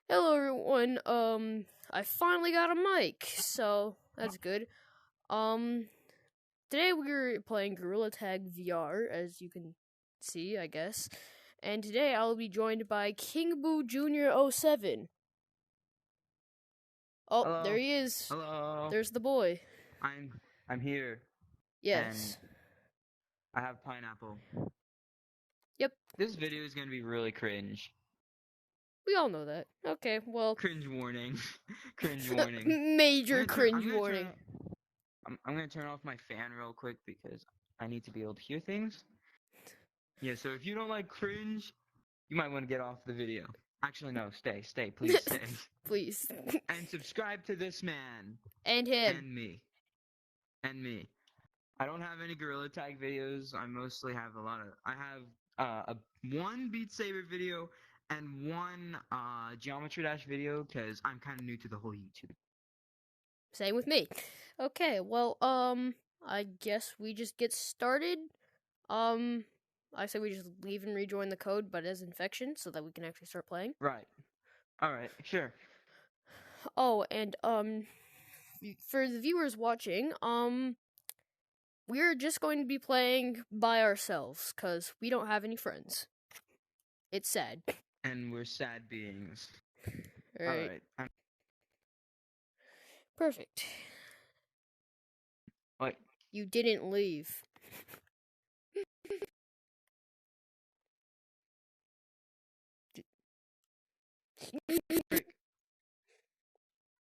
Hello everyone. I finally got a mic, so that's good. Um, Today we're playing Gorilla Tag VR, as you can see, I guess. And today I'll be joined by King Boo Jr. 07. Oh, there Hello. he is. Hello. There's the boy. I'm here and Yes. I have pineapple. Yep. This video is gonna be really cringe. We all know that. Okay, well, Cringe warning. Cringe warning. major cringe warning. I'm gonna turn off my fan real quick because I need to be able to hear things. Yeah, so if you don't like cringe, you might want to get off the video. Actually no, stay, please stay. Please. And subscribe to this man. And him. And me. And me. I don't have any Gorilla Tag videos. I mostly have I have one Beat Saber video and one Geometry Dash video because I'm kind of new to the whole YouTube. Same with me. Okay, well, I guess we just get started. I say we just leave and rejoin the code, but as infection, so that we can actually start playing. Right. Alright, sure. Oh, and, for the viewers watching, we're just going to be playing by ourselves, because we don't have any friends. It's sad. And we're sad beings. Alright. Alright. Perfect. Wait. You didn't leave.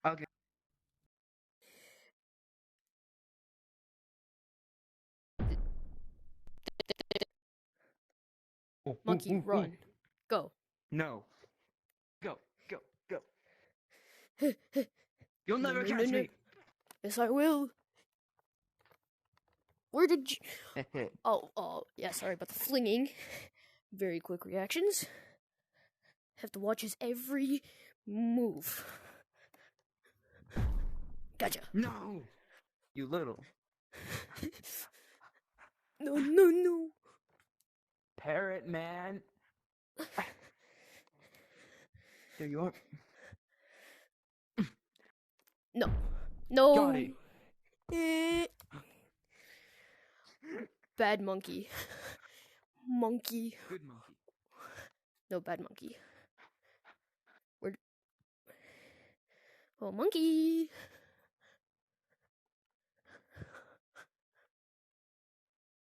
Okay. Monkey, run. Go. No. Go. You'll never catch me. Yes, I will. Where did you... Oh, yeah, sorry about the flinging. Very quick reactions. Have to watch his every move. Gotcha. No. You little. No. Parrot man. There you are. No. Got it. Bad monkey. Monkey. Good monkey. No, bad monkey. Where? Oh, monkey.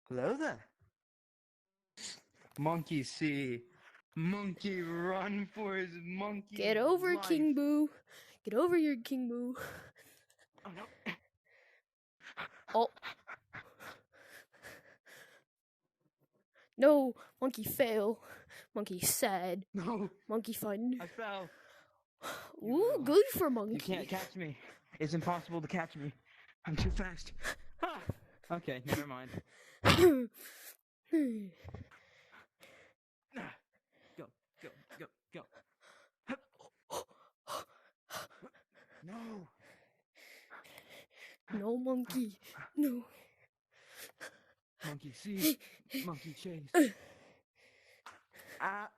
Hello there. Monkey see. Monkey run for his monkey. Get over, life. King Boo. Get over here, King Boo. Oh no. Oh. No, monkey fail. Monkey sad. No. Monkey fun. I fell. Ooh, good for monkey. You can't catch me. It's impossible to catch me. I'm too fast. Ah. Okay, never mind. Go. No. No, monkey. No. Monkey see. Monkey chase. Ah.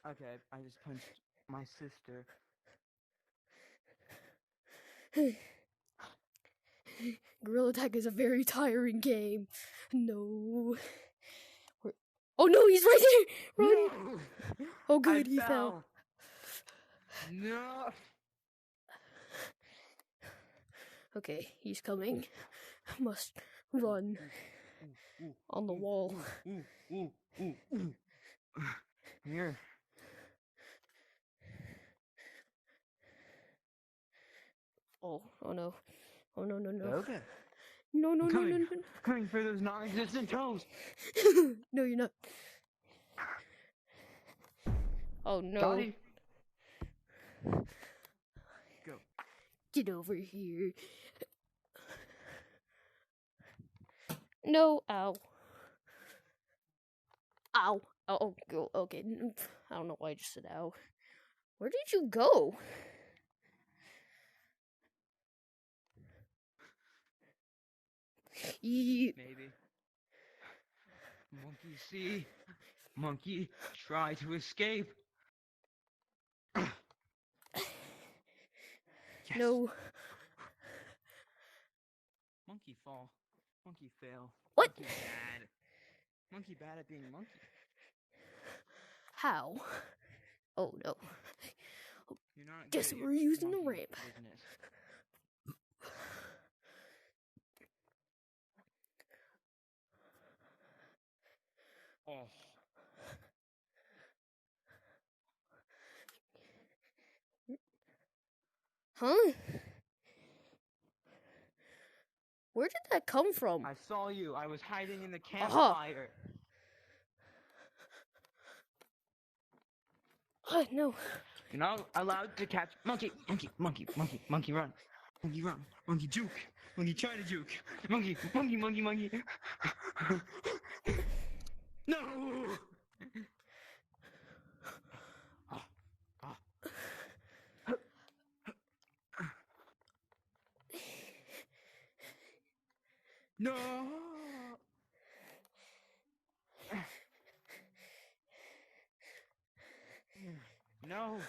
Okay, I just punched my sister. Gorilla Tag is a very tiring game. No. Oh no, he's right there! Run! No. Oh good, he fell. No. Okay, he's coming. Must run. On the wall. Here. Oh no. Oh no. Okay. No. Coming for those non-existent toes. No, you're not. Oh no. Dottie. Go. Get over here. No, ow. Ow. Oh, go. Okay. I don't know why I just said ow. Where did you go? Maybe. Monkey see. Monkey try to escape. Yes. No. Monkey fall. Monkey fail. What? Monkey bad. Monkey bad at being monkey. How? Oh no. You're not Guess good at we're your using the monkey ramp. business. Oh. Huh? Where did that come from? I saw you. I was hiding in the Aha. campfire. No. You're not allowed to catch monkey, monkey, monkey, monkey, monkey run. Monkey run. Monkey juke. Monkey try to juke. Monkey, monkey, monkey, monkey. No! No! No!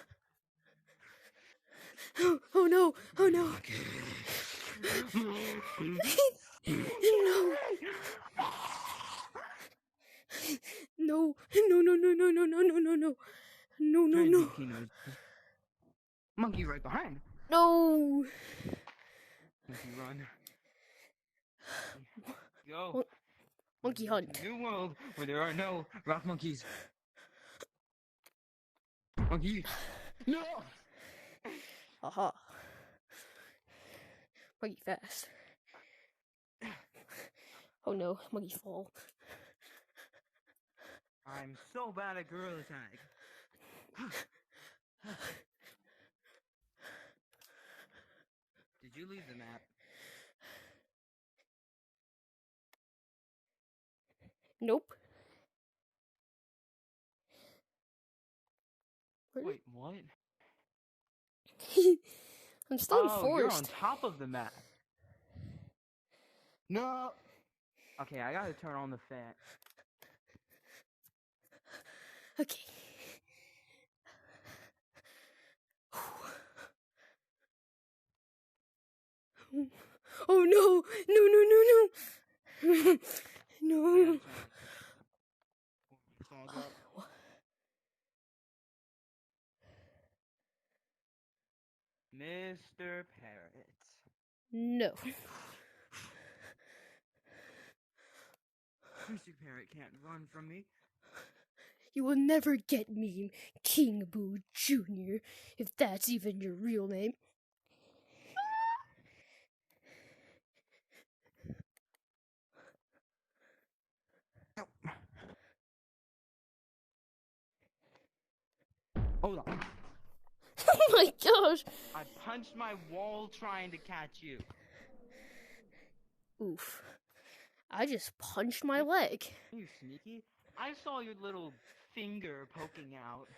Oh no! Oh no! No! No! No! No! No! No! No! No! No! No! No! No! No! No! Monkey right behind. No! Monkey run. Go. Monkey hunt. New world where there are no rock monkeys. Monkey. No. Aha. Monkey fast. Oh no, monkey fall. I'm so bad at Gorilla Tag. Did you leave the map? Nope. Where Wait, what? I'm still in You're on forest. top of the map. No. Okay, I gotta turn on the fan. Okay. Oh no! No! No! No! No! No! Fog up. Mr. Parrot. No. Mr. Parrot can't run from me. You will never get me, King Boo Jr., if that's even your real name. Hold on. Oh my gosh! I punched my wall trying to catch you. Oof. I just punched my leg. You sneaky. I saw your little finger poking out.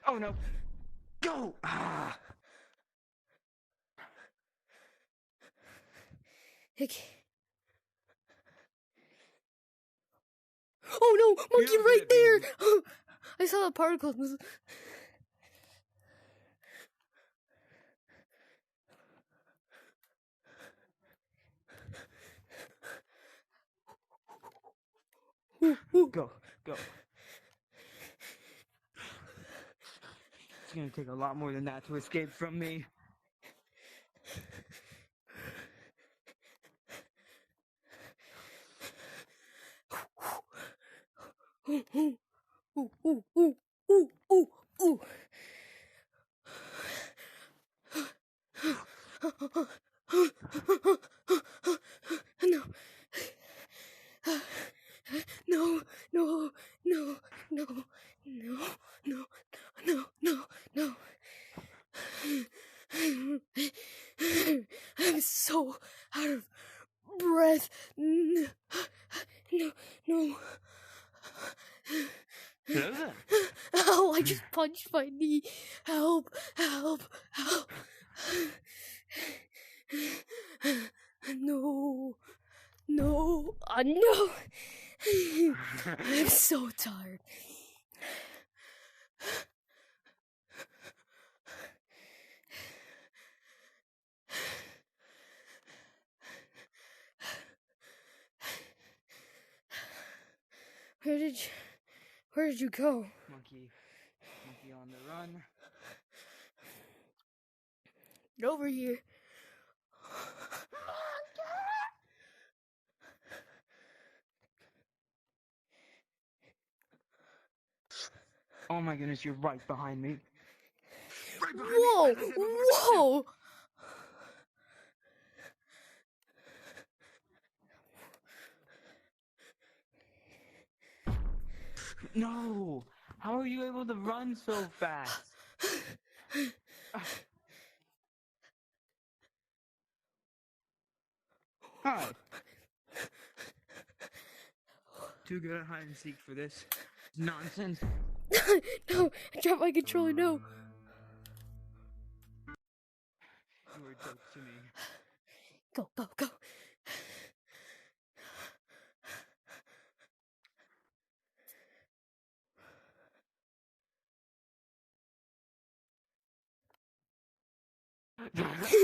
Oh no. Go! Ah! Okay. Oh no! Monkey You're right good at there! I saw the particles. Go, go. It's gonna take a lot more than that to escape from me. Ooh, ooh, ooh, ooh, ooh, ooh, ooh, ooh. No. No, no, no, no, no, no, no, no, no. I'm so out of breath. No, no. Hello there. Ow, I just punched my knee. Help, help, help. No, no, no. I'm so tired. Where did you go? Monkey on the run. Get over here. Oh my goodness, you're right behind me. Right behind Whoa! me. Whoa! No! How are you able to run so fast? Hi. Too good at hide and seek for this nonsense. No! I dropped my controller, no! You were a joke to me. Go, go, go!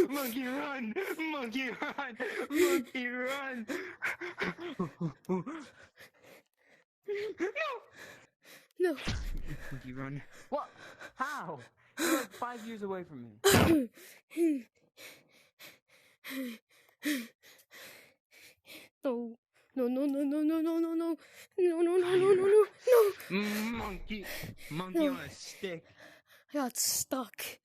Monkey run! Monkey run! Monkey run! No! Monkey run. What? How? You're like 5 years away from me. No. No, no, no, no, no, no, no, no. No, no, no, no, no, no, no. Monkey No. on a stick. I got stuck.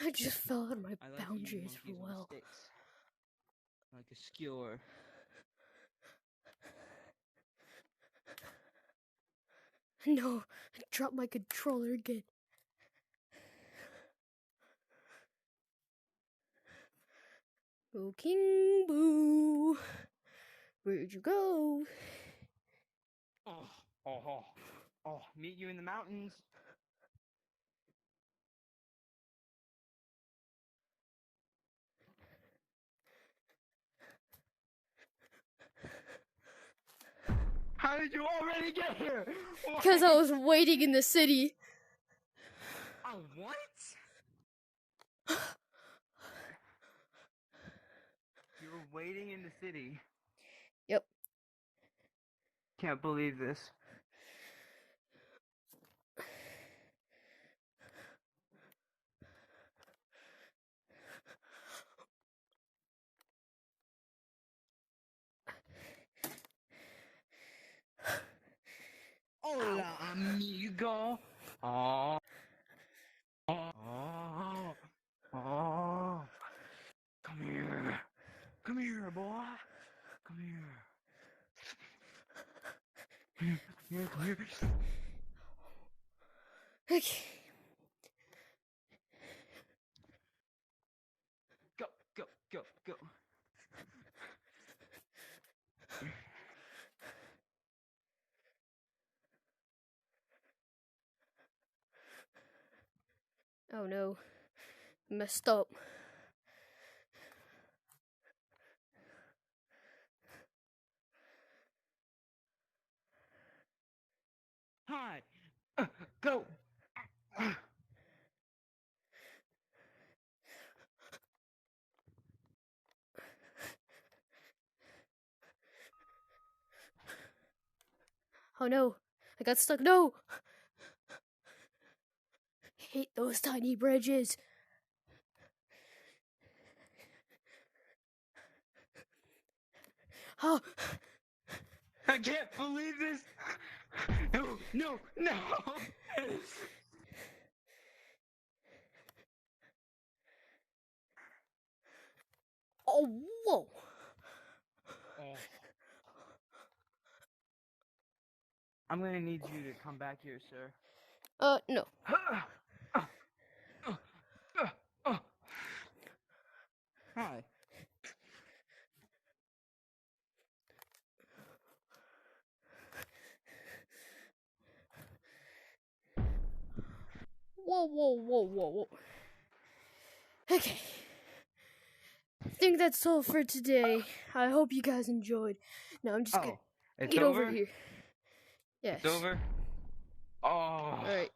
I just fell out of my I like boundaries for a eating monkeys on while. sticks. Like a skewer. No, I dropped my controller again. Oh, King Boo, where'd you go? Meet you in the mountains. How did you already get here? Because I was waiting in the city. Oh, what? You were waiting in the city. Yep. Can't believe this. Hola, amigo. Oh. Come here. Come here, boy. Come here. Come here. Okay. Go. Oh no. Messed up. Hi. Go. Oh no. I got stuck. No! I hate those tiny bridges. Oh. I can't believe this. No. Oh, whoa. I'm gonna need you to come back here, sir. No. Hi. Whoa. Okay. I think that's all for today. I hope you guys enjoyed. Now I'm just gonna It's get over over? here. Yes. It's over? Oh. Alright.